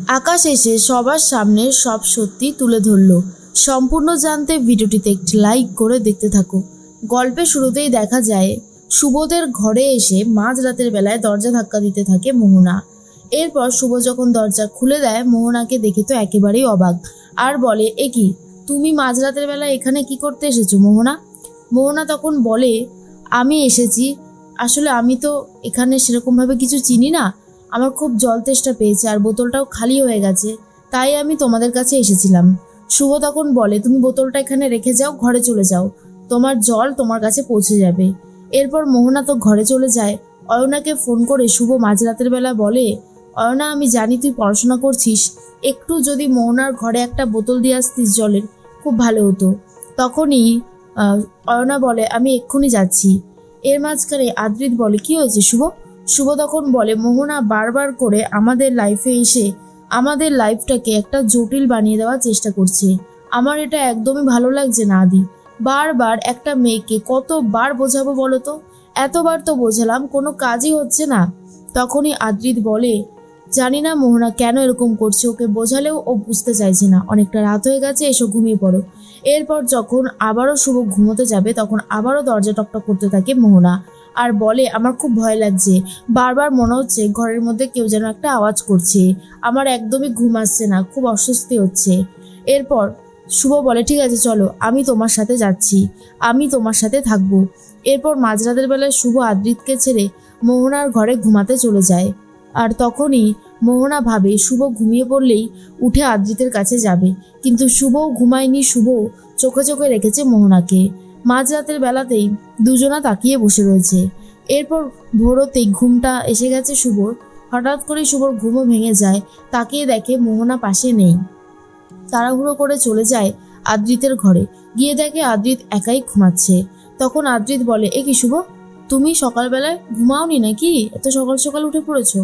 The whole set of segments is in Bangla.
আকাশ এসে সবার সামনে সব সত্যি তুলে ধরল। সম্পূর্ণ জানতে ভিডিওটিতে একটি লাইক করে দেখতে থাকো। গল্পের শুরুতেই দেখা যায় শুভদের ঘরে এসে মাঝরাতের বেলায় দরজা ধাক্কা দিতে থাকে মোহনা। এরপর শুভ যখন দরজা খুলে দেয়, মোহনাকে দেখে তো একেবারেই অবাক আর বলে, এ কি, তুমি মাঝরাতের বেলায় এখানে কি করতে এসেছো মোহনা? মোহনা তখন বলে, আমি এসেছি, আসলে আমি তো এখানে সেরকমভাবে কিছু চিনি না, আমার খুব জল তেষ্টা পেয়েছে আর বোতলটাও খালি হয়ে গেছে, তাই আমি তোমাদের কাছে এসেছিলাম। শুভ তখন বলে, তুমি বোতলটা এখানে রেখে যাও, ঘরে চলে যাও, তোমার জল তোমার কাছে পৌঁছে যাবে। এরপর মোহনা তো ঘরে চলে যায়। অয়নাকে ফোন করে শুভ মাঝরাতের বেলা বলে, অয়না, আমি জানি তুই পড়াশোনা করছিস, একটু যদি মোহনার ঘরে একটা বোতল দিয়ে আসতিস জলের, খুব ভালো হতো। তখনই অয়না বলে, আমি এক্ষুনি যাচ্ছি। এর মাঝখানে আদ্রিত বলে, কি হয়েছে শুভ? শুভ তখন বলে, মোহনা বারবার করে আমাদের লাইফে এসে আমাদের লাইফটাকে একটা জটিল বানিয়ে দেওয়ার চেষ্টা করছে। আমার এটা একদমই ভালো লাগছে না আদি। বারবার একটা মেয়েকে কতবার বোঝাবো বলো তো? এতবার তো বোঝালাম, কোনো কাজই হচ্ছে না। তখনই আদ্রিত বলে, জানি না মোহনা কেন এরকম করছে, ওকে বোঝালেও ও বুঝতে চাইছে না, অনেকটা রাত হয়ে গেছে, এসো ঘুমিয়ে পড়ো। এরপর যখন আবারও শুভ ঘুমোতে যাবে, তখন আবারও দরজা টকটক করতে থাকে মোহনা আর বলে, আমার খুব ভয় লাগছে, বারবার মনে হচ্ছে ঘরের মধ্যে কেউ যেন একটা আওয়াজ করছে, আমার একদমই ঘুম আসছে না, খুব অস্বস্তি হচ্ছে। এরপর শুভ বলে, ঠিক আছে চলো, আমি তোমার সাথে যাচ্ছি, আমি তোমার সাথে থাকবো। এরপর মাঝরাতের বেলায় শুভ আদ্রিতকে ছেড়ে মোহনার ঘরে ঘুমাতে চলে যায়। আর তখনই মোহনা ভাবে শুভ ঘুমিয়ে পড়লেই উঠে আদ্রিতের কাছে যাবে, কিন্তু শুভও ঘুমায়নি। শুভ চোখে চোখে রেখেছে মোহনাকে। মাঝরাতের বেলাতেই দুজনা তাকিয়ে বসে রয়েছে। এরপর ভোরতেই ঘুমটা এসে গেছে শুভর। হঠাৎ করে শুভর ঘুমও ভেঙে যায়, তাকিয়ে দেখে মোহনা পাশে নেই। তাড়াহুড়ো করে চলে যায় আদ্রিতের ঘরে, গিয়ে দেখে আদ্রিত একাই ঘুমাচ্ছে। তখন আদ্রিত বলে, এ কি শুভ, তুমি সকালবেলায় ঘুমাওনি নাকি, এত সকাল সকাল উঠে পড়েছো?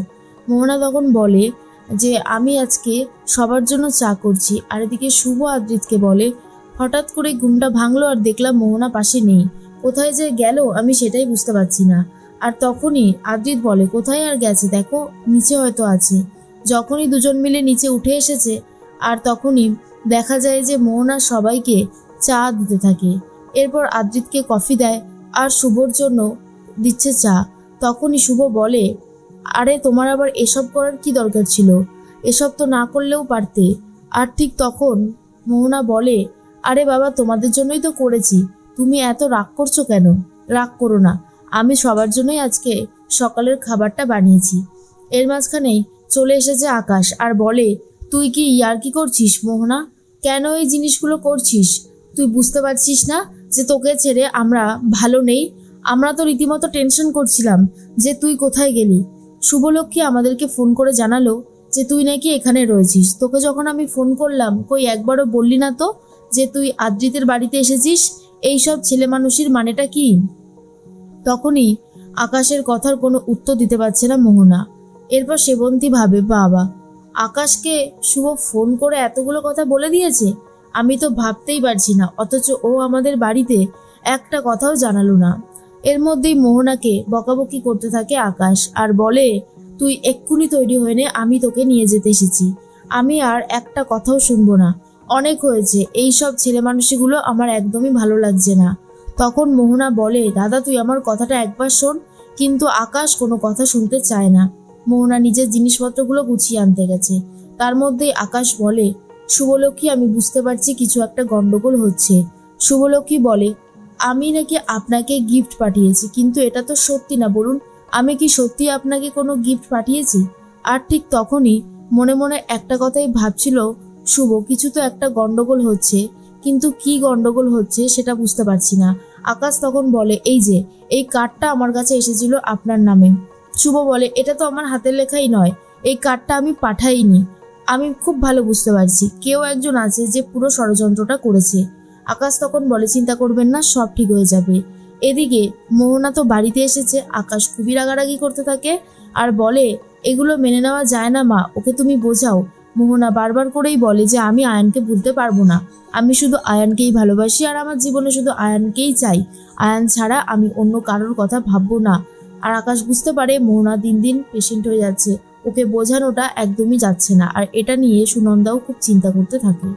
মোহনা তখন বলে যে, আমি আজকে সবার জন্য চা করছি। আর এদিকে শুভ আদ্রিতকে বলে, হঠাৎ করে ঘুমটা ভাঙলো আর দেখলাম মোহনা পাশে নেই, কোথায় যে গেল আমি সেটাই বুঝতে পারছি না। আর তখনই আদ্রিত বলে, কোথায় আর গেছে, দেখো নিচে হয়তো আছে। যখনই দুজন মিলে নিচে উঠে এসেছে, আর তখনই দেখা যায় যে মোহনা সবাইকে চা দিতে থাকে। এরপর আদ্রিতকে কফি দেয় আর শুভর জন্য দিচ্ছে চা। তখনই শুভ বলে, আরে তোমার আবার এসব করার কি দরকার ছিল, এসব তো না করলেও পারতে। আর ঠিক তখন মোহনা বলে, আরে বাবা, তোমাদের জন্যই তো করেছি, তুমি এত রাগ করছো কেন? রাগ করো না, আমি সবার জন্যই আজকে সকালের খাবারটা বানিয়েছি। এর মাঝখানেই চলে এসেছে আকাশ আর বলে, তুই কি ইয়ার্কি করছিস মোহনা? কেন এই জিনিসগুলো করছিস? তুই বুঝতে পারছিস না যে তোকে ছেড়ে আমরা ভালো নেই? আমরা তো রীতিমতো টেনশন করছিলাম যে তুই কোথায় গেলি। শুভলক্ষ্মী আমাদেরকে ফোন করে জানালো যে তুই নাকি এখানে রয়েছিস। তোকে যখন আমি ফোন করলাম, কই একবারও বললি না তো যে তুই আদ্রিতের বাড়িতে এসেছিস। এইসব ছেলে মানুষের মানেটা কি? তখনই আকাশের কথার কোনো উত্তর দিতে পারছে না মোহনা। এরপর সেবন্তী ভাবে, বাবা, আকাশকে শুভ ফোন করে এতগুলো কথা বলে দিয়েছে, আমি তো ভাবতেই পারছি না, অথচ ও আমাদের বাড়িতে একটা কথাও জানালো না। এর মধ্যেই মোহনাকে বকাবকি করতে থাকে আকাশ আর বলে, তুই এক্ষুনি তৈরি হয়ে নে, আমি তোকে নিয়ে যেতে এসেছি, আমি আর একটা কথাও শুনবো না, অনেক হয়েছে, এই সব ছেলে মানুষগুলো আমার একদমই ভালো লাগছে না। তখন মোহনা বলে, দাদা তুই আমার কথাটা একবার শোন। কিন্তু আকাশ কোনো কথা শুনতে চায় না। মোহনা নিজের জিনিসপত্রগুলো গুছিয়ে আনতে গেছে, তার মধ্যেই আকাশ বলে, শুভলক্ষ্মী, আমি বুঝতে পারছি কিছু একটা গন্ডগোল হচ্ছে। শুভলক্ষ্মী বলে, আমি নাকি আপনাকে গিফট পাঠিয়েছি, কিন্তু এটা তো সত্যি না, বলুন আমি কি সত্যি আপনাকে কোনো গিফট পাঠিয়েছি? আর ঠিক তখনই মনে মনে একটা কথাই ভাবছিল শুভ, কিছু তো একটা গন্ডগোল হচ্ছে, কিন্তু কি গন্ডগোল হচ্ছে সেটা বুঝতে পারছি না। আকাশ তখন বলে, এই যে এই কার্ডটা আমার কাছে এসেছিল আপনার নামে। শুভ বলে, এটা তো আমার হাতের লেখাই নয়, এই কার্ডটা আমি পাঠাইনি। আমি খুব ভালো বুঝতে পারছি কেউ একজন আছে যে পুরো ষড়যন্ত্রটা করেছে। আকাশ তখন বলে, চিন্তা করবেন না, সব ঠিক হয়ে যাবে। এদিকে মোহনা তো বাড়িতে এসেছে। আকাশ খুবই রাগারাগি করতে থাকে আর বলে, এগুলো মেনে নেওয়া যায় না মা, ওকে তুমি বোঝাও। মোহনা বারবার করেই বলে যে আমি আয়ানকে ভুলতে পারবো না, আমি শুধু আয়ানকেই ভালোবাসি আর আমার জীবনে শুধু আয়ানকেই চাই, আয়ান ছাড়া আমি অন্য কারোর কথা ভাববো না। আর আকাশ বুঝতে পারে মোহনা দিন দিন পেশেন্ট হয়ে যাচ্ছে, ওকে বোঝানোটা একদমই যাচ্ছে না, আর এটা নিয়ে সুনন্দাও খুব চিন্তা করতে থাকে।